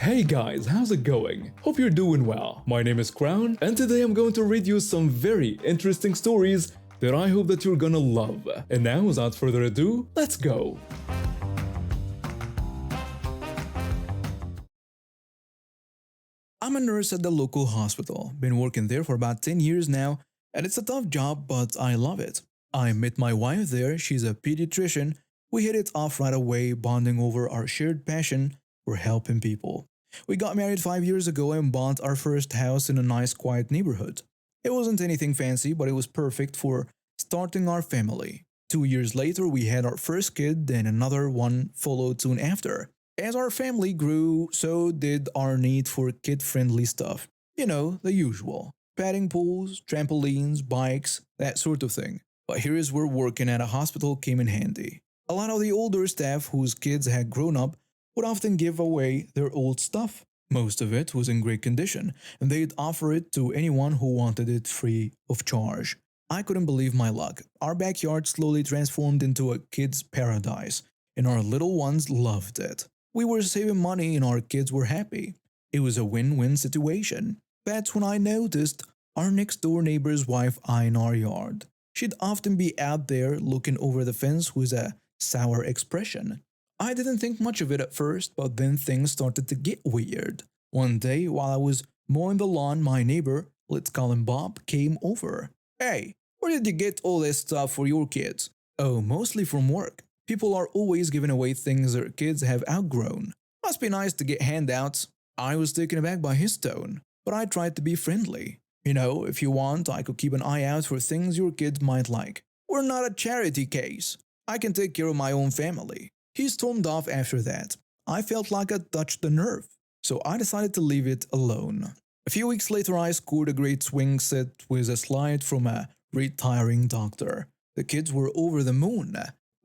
Hey guys, how's it going? Hope you're doing well. My name is Crown, and today I'm going to read you some very interesting stories that I hope that you're gonna love. And now, without further ado, let's go! I'm a nurse at the local hospital. Been working there for about 10 years now, and it's a tough job, but I love it. I met my wife there, she's a pediatrician. We hit it off right away, bonding over our shared passion for helping people. We got married 5 years ago and bought our first house in a nice, quiet neighborhood. It wasn't anything fancy, but it was perfect for starting our family. 2 years later, we had our first kid, and another one followed soon after. As our family grew, so did our need for kid friendly stuff. You know, the usual padding pools, trampolines, bikes, that sort of thing. But here is where working at a hospital came in handy. A lot of the older staff whose kids had grown up would often give away their old stuff. Most of it was in great condition, and they'd offer it to anyone who wanted it free of charge. I couldn't believe my luck. Our backyard slowly transformed into a kid's paradise, and our little ones loved it. We were saving money and our kids were happy. It was a win-win situation. That's when I noticed our next door neighbor's wife eyeing our yard. She'd often be out there looking over the fence with a sour expression. I didn't think much of it at first, but then things started to get weird. One day, while I was mowing the lawn, my neighbor, let's call him Bob, came over. "Hey, where did you get all this stuff for your kids?" "Oh, mostly from work. People are always giving away things their kids have outgrown. Must be nice to get handouts." I was taken aback by his tone, but I tried to be friendly. "You know, if you want, I could keep an eye out for things your kids might like. We're not a charity case. I can take care of my own family." He stormed off after that. I felt like I'd touched the nerve, so I decided to leave it alone. A few weeks later, I scored a great swing set with a slide from a retiring doctor. The kids were over the moon.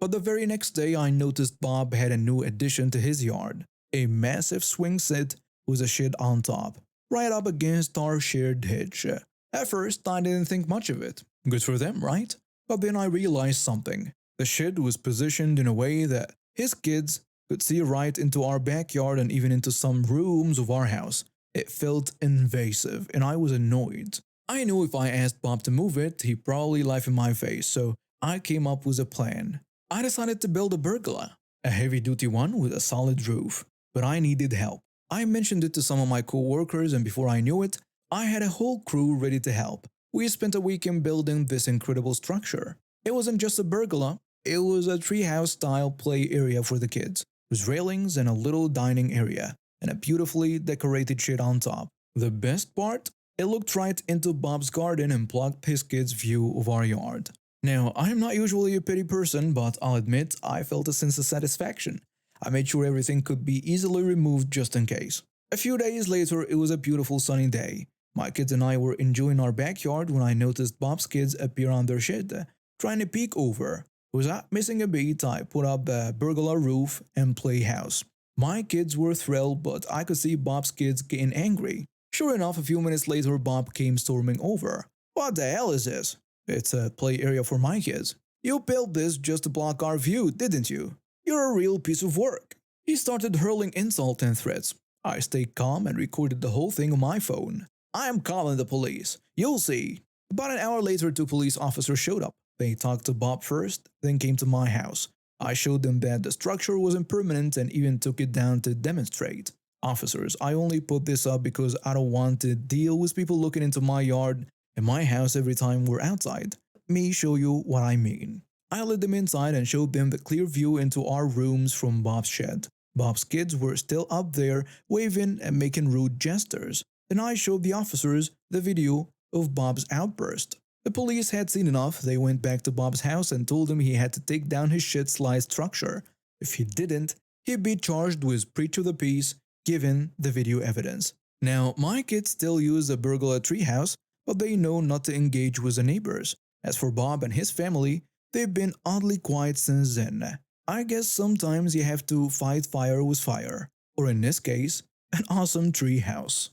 But the very next day, I noticed Bob had a new addition to his yard. A massive swing set with a shed on top, right up against our shared hedge. At first, I didn't think much of it. Good for them, right? But then I realized something. The shed was positioned in a way that his kids could see right into our backyard and even into some rooms of our house. It felt invasive, and I was annoyed. I knew if I asked Bob to move it, he'd probably laugh in my face, so I came up with a plan. I decided to build a pergola, a heavy-duty one with a solid roof, but I needed help. I mentioned it to some of my co-workers, and before I knew it, I had a whole crew ready to help. We spent a weekend building this incredible structure. It wasn't just a pergola, it was a treehouse-style play area for the kids, with railings and a little dining area, and a beautifully decorated shed on top. The best part? It looked right into Bob's garden and blocked his kids' view of our yard. Now, I'm not usually a petty person, but I'll admit I felt a sense of satisfaction. I made sure everything could be easily removed just in case. A few days later, it was a beautiful sunny day. My kids and I were enjoying our backyard when I noticed Bob's kids appear on their shed, trying to peek over. Without missing a beat, I put up the pergola roof and playhouse. My kids were thrilled, but I could see Bob's kids getting angry. Sure enough, a few minutes later, Bob came storming over. "What the hell is this?" "It's a play area for my kids." "You built this just to block our view, didn't you? You're a real piece of work." He started hurling insults and threats. I stayed calm and recorded the whole thing on my phone. "I am calling the police. You'll see." About an hour later, 2 police officers showed up. They talked to Bob first, then came to my house. I showed them that the structure wasn't permanent and even took it down to demonstrate. "Officers, I only put this up because I don't want to deal with people looking into my yard and my house every time we're outside. Let me show you what I mean." I led them inside and showed them the clear view into our rooms from Bob's shed. Bob's kids were still up there, waving and making rude gestures. Then I showed the officers the video of Bob's outburst. The police had seen enough. They went back to Bob's house and told him he had to take down his shed-slide structure. If he didn't, he'd be charged with breach of the peace, given the video evidence. Now, my kids still use the pergola treehouse, but they know not to engage with the neighbors. As for Bob and his family, they've been oddly quiet since then. I guess sometimes you have to fight fire with fire, or in this case, an awesome treehouse.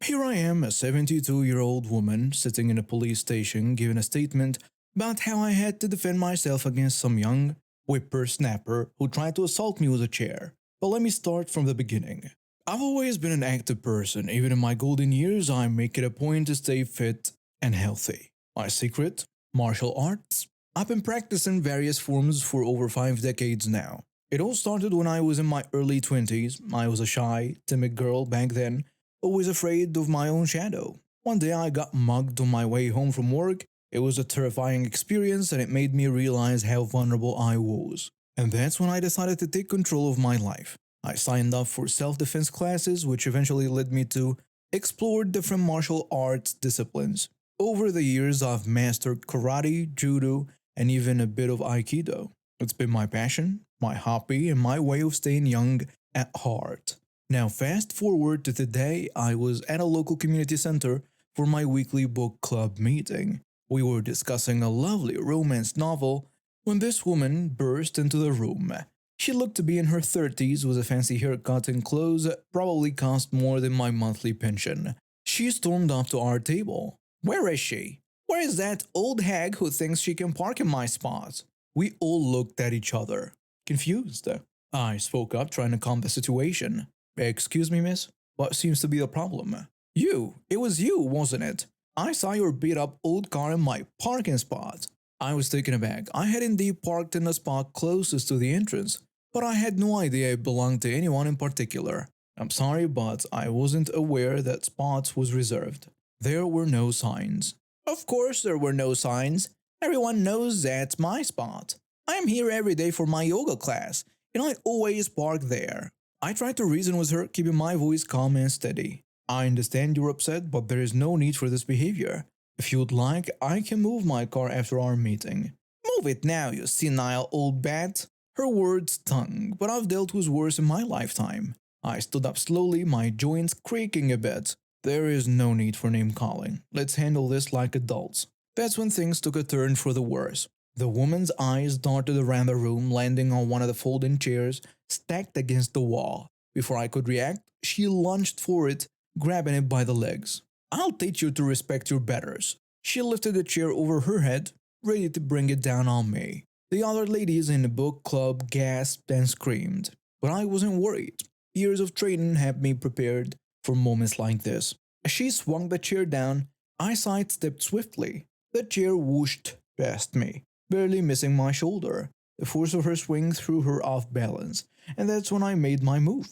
Here I am, a 72-year-old woman sitting in a police station giving a statement about how I had to defend myself against some young, whippersnapper who tried to assault me with a chair. But let me start from the beginning. I've always been an active person. Even in my golden years, I make it a point to stay fit and healthy. My secret? Martial arts. I've been practicing various forms for over 5 decades now. It all started when I was in my early 20s. I was a shy, timid girl back then, always afraid of my own shadow. One day I got mugged on my way home from work. It was a terrifying experience and it made me realize how vulnerable I was. And that's when I decided to take control of my life. I signed up for self defense classes, which eventually led me to explore different martial arts disciplines. Over the years, I've mastered karate, judo, and even a bit of aikido. It's been my passion, my hobby, and my way of staying young at heart. Now, fast forward to today, I was at a local community center for my weekly book club meeting. We were discussing a lovely romance novel when this woman burst into the room. She looked to be in her 30s with a fancy haircut and clothes that probably cost more than my monthly pension. She stormed up to our table. Where is she? Where is that old hag who thinks she can park in my spot? We all looked at each other, confused. I spoke up, trying to calm the situation. Excuse me, miss? What seems to be the problem? It was you, wasn't it? I saw your beat up old car in my parking spot. I was taken aback. I had indeed parked in the spot closest to the entrance, but I had no idea it belonged to anyone in particular. I'm sorry, but I wasn't aware that spot was reserved. There were no signs. Of course, there were no signs. Everyone knows that's my spot. I'm here every day for my yoga class, and I always park there. I tried to reason with her, keeping my voice calm and steady. I understand you're upset, but there is no need for this behavior. If you'd like, I can move my car after our meeting. Move it now, you senile old bat. Her words stung, but I've dealt with worse in my lifetime. I stood up slowly, my joints creaking a bit. There is no need for name calling. Let's handle this like adults. That's when things took a turn for the worse. The woman's eyes darted around the room, landing on one of the folding chairs stacked against the wall. Before I could react, she lunged for it, grabbing it by the legs. I'll teach you to respect your betters. She lifted the chair over her head, ready to bring it down on me. The other ladies in the book club gasped and screamed, but I wasn't worried. Years of training had me prepared for moments like this. As she swung the chair down, I sidestepped swiftly. The chair whooshed past me, barely missing my shoulder. The force of her swing threw her off balance, and that's when I made my move.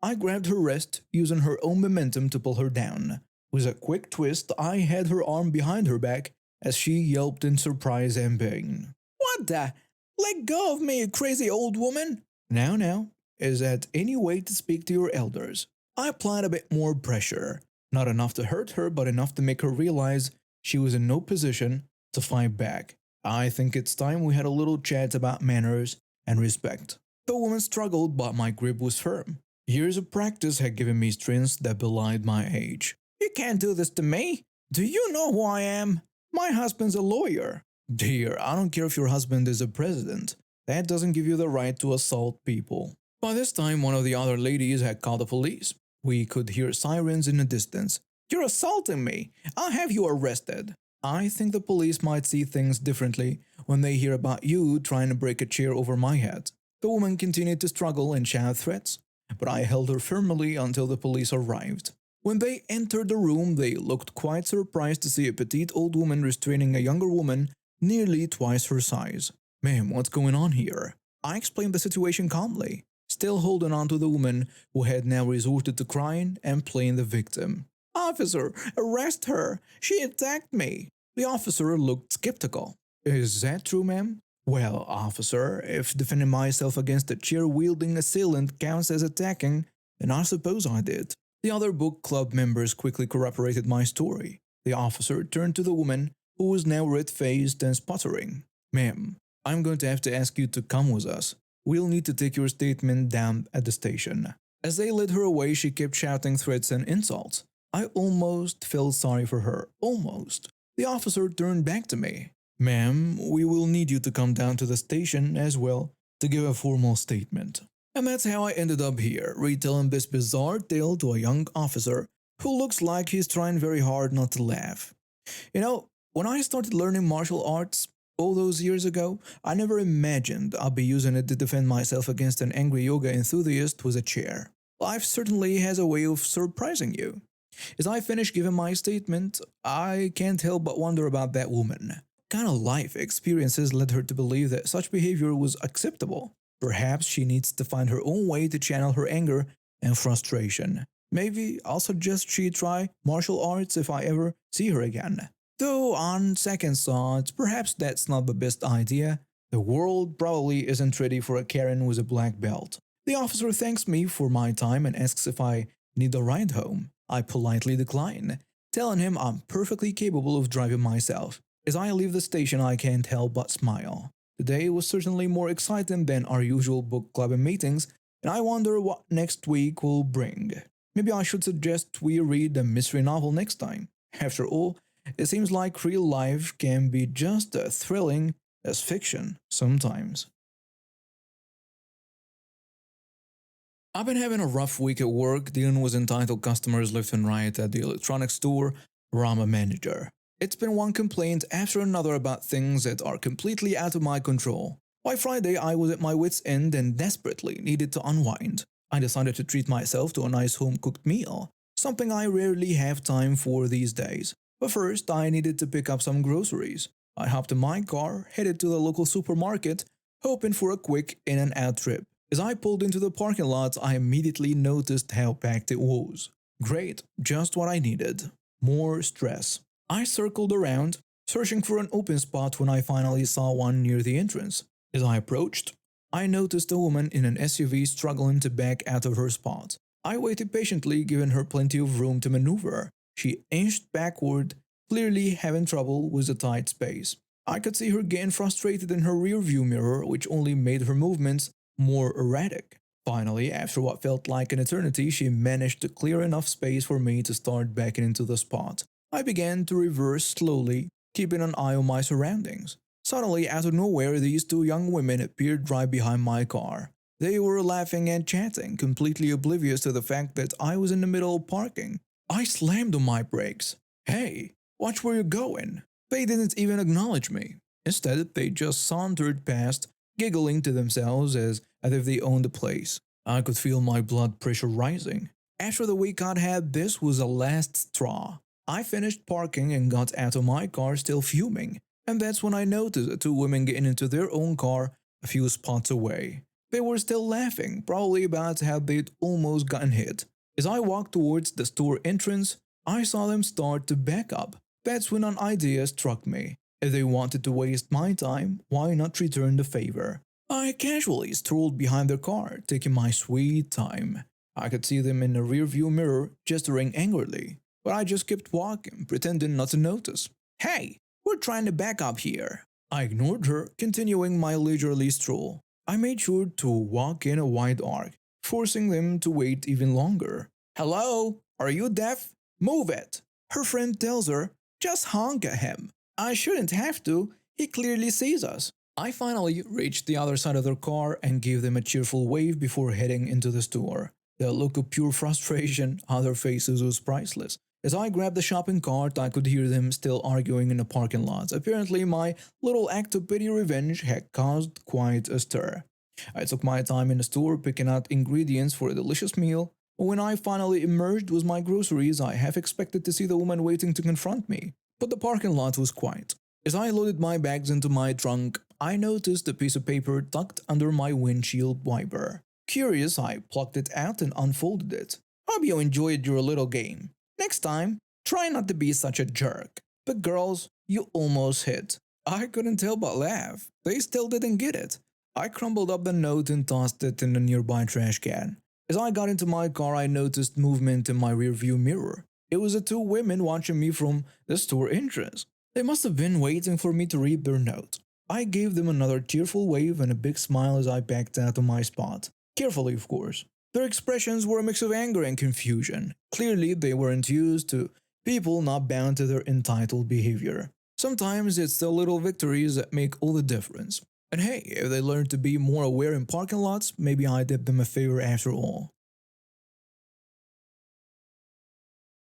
I grabbed her wrist, using her own momentum to pull her down. With a quick twist, I had her arm behind her back as she yelped in surprise and pain. What the? Let go of me, you crazy old woman! Now, is that any way to speak to your elders? I applied a bit more pressure. Not enough to hurt her, but enough to make her realize she was in no position to fight back. I think it's time we had a little chat about manners and respect. The woman struggled, but my grip was firm. Years of practice had given me strength that belied my age. You can't do this to me. Do you know who I am? My husband's a lawyer. Dear, I don't care if your husband is a president. That doesn't give you the right to assault people. By this time, one of the other ladies had called the police. We could hear sirens in the distance. You're assaulting me. I'll have you arrested. I think the police might see things differently when they hear about you trying to break a chair over my head. The woman continued to struggle and shout threats, but I held her firmly until the police arrived. When they entered the room, they looked quite surprised to see a petite old woman restraining a younger woman nearly twice her size. Ma'am, what's going on here? I explained the situation calmly, still holding on to the woman who had now resorted to crying and playing the victim. Officer, arrest her! She attacked me! The officer looked skeptical. Is that true, ma'am? Well, officer, if defending myself against a chair-wielding assailant counts as attacking, then I suppose I did. The other book club members quickly corroborated my story. The officer turned to the woman, who was now red-faced and sputtering. Ma'am, I'm going to have to ask you to come with us. We'll need to take your statement down at the station. As they led her away, she kept shouting threats and insults. I almost felt sorry for her. Almost. The officer turned back to me. Ma'am, we will need you to come down to the station as well to give a formal statement. And that's how I ended up here, retelling this bizarre tale to a young officer who looks like he's trying very hard not to laugh. You know, when I started learning martial arts, All those years ago, I never imagined I'd be using it to defend myself against an angry yoga enthusiast with a chair. Life certainly has a way of surprising you. As I finish giving my statement, I can't help but wonder about that woman. What kind of life experiences led her to believe that such behavior was acceptable? Perhaps she needs to find her own way to channel her anger and frustration. Maybe I'll suggest she try martial arts if I ever see her again. Though, on second thought, perhaps that's not the best idea. The world probably isn't ready for a Karen with a black belt. The officer thanks me for my time and asks if I need a ride home. I politely decline, telling him I'm perfectly capable of driving myself. As I leave the station, I can't help but smile. The day was certainly more exciting than our usual book club and meetings, and I wonder what next week will bring. Maybe I should suggest we read a mystery novel next time. After all, it seems like real life can be just as thrilling as fiction sometimes. I've been having a rough week at work dealing with entitled customers left and right at the electronics store where I'm a manager. It's been one complaint after another about things that are completely out of my control. By Friday, I was at my wits' end and desperately needed to unwind. I decided to treat myself to a nice home cooked meal, something I rarely have time for these days. But first, I needed to pick up some groceries. I hopped in my car, headed to the local supermarket, hoping for a quick in and out trip. As I pulled into the parking lot, I immediately noticed how packed it was. Great, just what I needed. More stress. I circled around, searching for an open spot when I finally saw one near the entrance. As I approached, I noticed a woman in an SUV struggling to back out of her spot. I waited patiently, giving her plenty of room to maneuver. She inched backward, clearly having trouble with the tight space. I could see her getting frustrated in her rearview mirror, which only made her movements more erratic. Finally, after what felt like an eternity, she managed to clear enough space for me to start backing into the spot. I began to reverse slowly, keeping an eye on my surroundings. Suddenly, out of nowhere, these two young women appeared right behind my car. They were laughing and chatting, completely oblivious to the fact that I was in the middle of parking. I slammed on my brakes. Hey, watch where you're going. They didn't even acknowledge me. Instead, they just sauntered past, giggling to themselves as if they owned the place. I could feel my blood pressure rising. After the week I'd had, this was a last straw. I finished parking and got out of my car still fuming, and that's when I noticed the two women getting into their own car a few spots away. They were still laughing, probably about how they'd almost gotten hit. As I walked towards the store entrance, I saw them start to back up. That's when an idea struck me. If they wanted to waste my time, why not return the favor? I casually strolled behind their car, taking my sweet time. I could see them in the rearview mirror, gesturing angrily, but I just kept walking, pretending not to notice. Hey, we're trying to back up here. I ignored her, continuing my leisurely stroll. I made sure to walk in a wide arc, forcing them to wait even longer. Hello? Are you deaf? Move it! Her friend tells her, just honk at him. I shouldn't have to, he clearly sees us. I finally reached the other side of their car and gave them a cheerful wave before heading into the store. The look of pure frustration on their faces was priceless. As I grabbed the shopping cart, I could hear them still arguing in the parking lot. Apparently, my little act of petty revenge had caused quite a stir. I took my time in the store picking out ingredients for a delicious meal. When I finally emerged with my groceries, I half expected to see the woman waiting to confront me. But the parking lot was quiet. As I loaded my bags into my trunk, I noticed a piece of paper tucked under my windshield wiper. Curious, I plucked it out and unfolded it. Hope you enjoyed your little game. Next time, try not to be such a jerk. But girls, you almost hit. I couldn't help but laugh. They still didn't get it. I crumpled up the note and tossed it in the nearby trash can. As I got into my car, I noticed movement in my rearview mirror. It was the two women watching me from the store entrance. They must have been waiting for me to read their note. I gave them another tearful wave and a big smile as I backed out of my spot. Carefully, of course. Their expressions were a mix of anger and confusion. Clearly, they weren't used to people not bound to their entitled behavior. Sometimes it's the little victories that make all the difference. And hey, if they learn to be more aware in parking lots, maybe I did them a favor after all.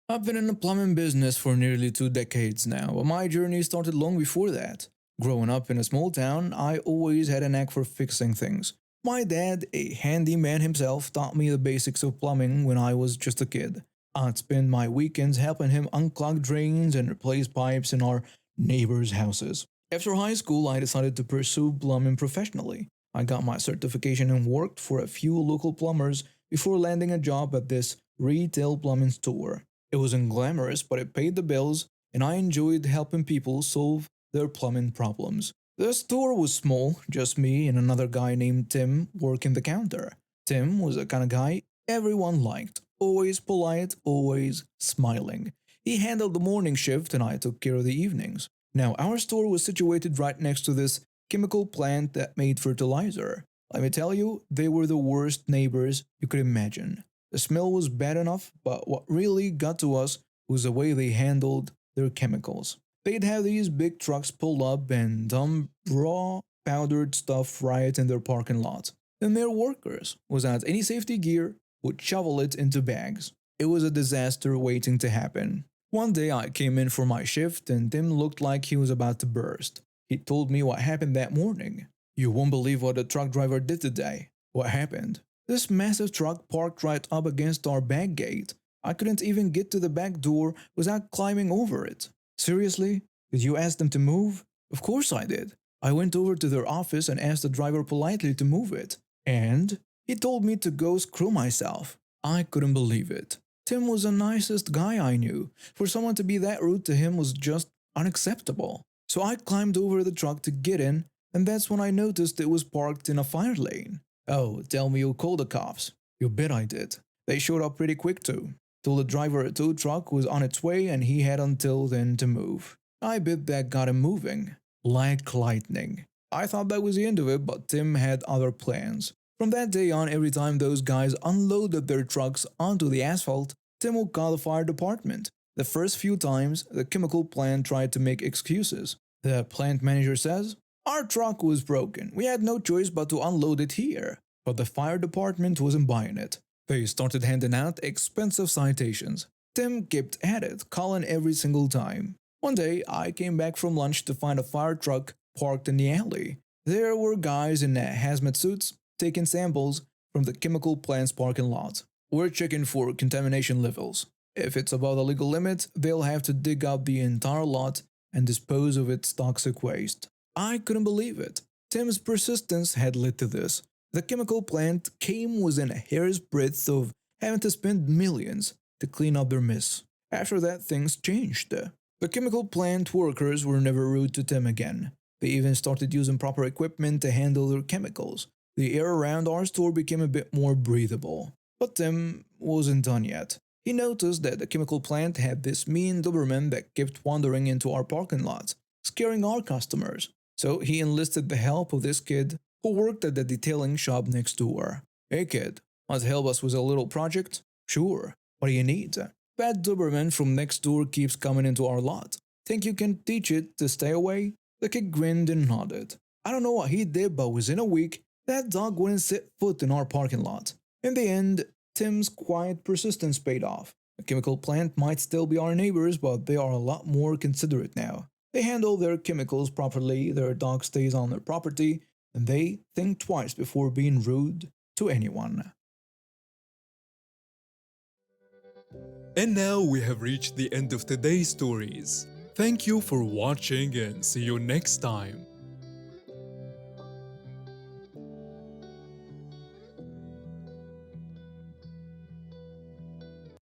I've been in the plumbing business for nearly 2 decades now, but my journey started long before that. Growing up in a small town, I always had a knack for fixing things. My dad, a handyman himself, taught me the basics of plumbing when I was just a kid. I'd spend my weekends helping him unclog drains and replace pipes in our neighbors' houses. After high school, I decided to pursue plumbing professionally. I got my certification and worked for a few local plumbers before landing a job at this retail plumbing store. It wasn't glamorous, but it paid the bills, and I enjoyed helping people solve their plumbing problems. The store was small, just me and another guy named Tim working the counter. Tim was the kind of guy everyone liked, always polite, always smiling. He handled the morning shift and I took care of the evenings. Now, our store was situated right next to this chemical plant that made fertilizer. Let me tell you, they were the worst neighbors you could imagine. The smell was bad enough, but what really got to us was the way they handled their chemicals. They'd have these big trucks pull up and dump raw, powdered stuff right in their parking lot. Then their workers, without any safety gear, would shovel it into bags. It was a disaster waiting to happen. One day I came in for my shift and Tim looked like he was about to burst. He told me what happened that morning. You won't believe what the truck driver did today. What happened? This massive truck parked right up against our back gate. I couldn't even get to the back door without climbing over it. Seriously? Did you ask them to move? Of course I did. I went over to their office and asked the driver politely to move it. And he told me to go screw myself. I couldn't believe it. Tim was the nicest guy I knew. For someone to be that rude to him was just unacceptable. So I climbed over the truck to get in, and that's when I noticed it was parked in a fire lane. Oh, tell me you called the cops. You bet I did. They showed up pretty quick too. Told the driver a tow truck was on its way and he had until then to move. I bet that got him moving. Like lightning. I thought that was the end of it, but Tim had other plans. From that day on, every time those guys unloaded their trucks onto the asphalt, Tim would call the fire department. The first few times, the chemical plant tried to make excuses. The plant manager says, "Our truck was broken. We had no choice but to unload it here." But the fire department wasn't buying it. They started handing out expensive citations. Tim kept at it, calling every single time. One day, I came back from lunch to find a fire truck parked in the alley. There were guys in hazmat suits taking samples from the chemical plant's parking lot. We're checking for contamination levels. If it's above the legal limit, they'll have to dig up the entire lot and dispose of its toxic waste. I couldn't believe it. Tim's persistence had led to this. The chemical plant came within a hair's breadth of having to spend millions to clean up their mess. After that, things changed. The chemical plant workers were never rude to Tim again. They even started using proper equipment to handle their chemicals. The air around our store became a bit more breathable. But Tim wasn't done yet. He noticed that the chemical plant had this mean Doberman that kept wandering into our parking lot, scaring our customers. So he enlisted the help of this kid who worked at the detailing shop next door. "Hey kid, want to help us with a little project?" "Sure. What do you need?" "That Doberman from next door keeps coming into our lot. Think you can teach it to stay away?" The kid grinned and nodded. I don't know what he did, but within a week, that dog wouldn't set foot in our parking lot. In the end, Tim's quiet persistence paid off. The chemical plant might still be our neighbors, but they are a lot more considerate now. They handle their chemicals properly, their dog stays on their property, and they think twice before being rude to anyone. And now we have reached the end of today's stories. Thank you for watching and see you next time.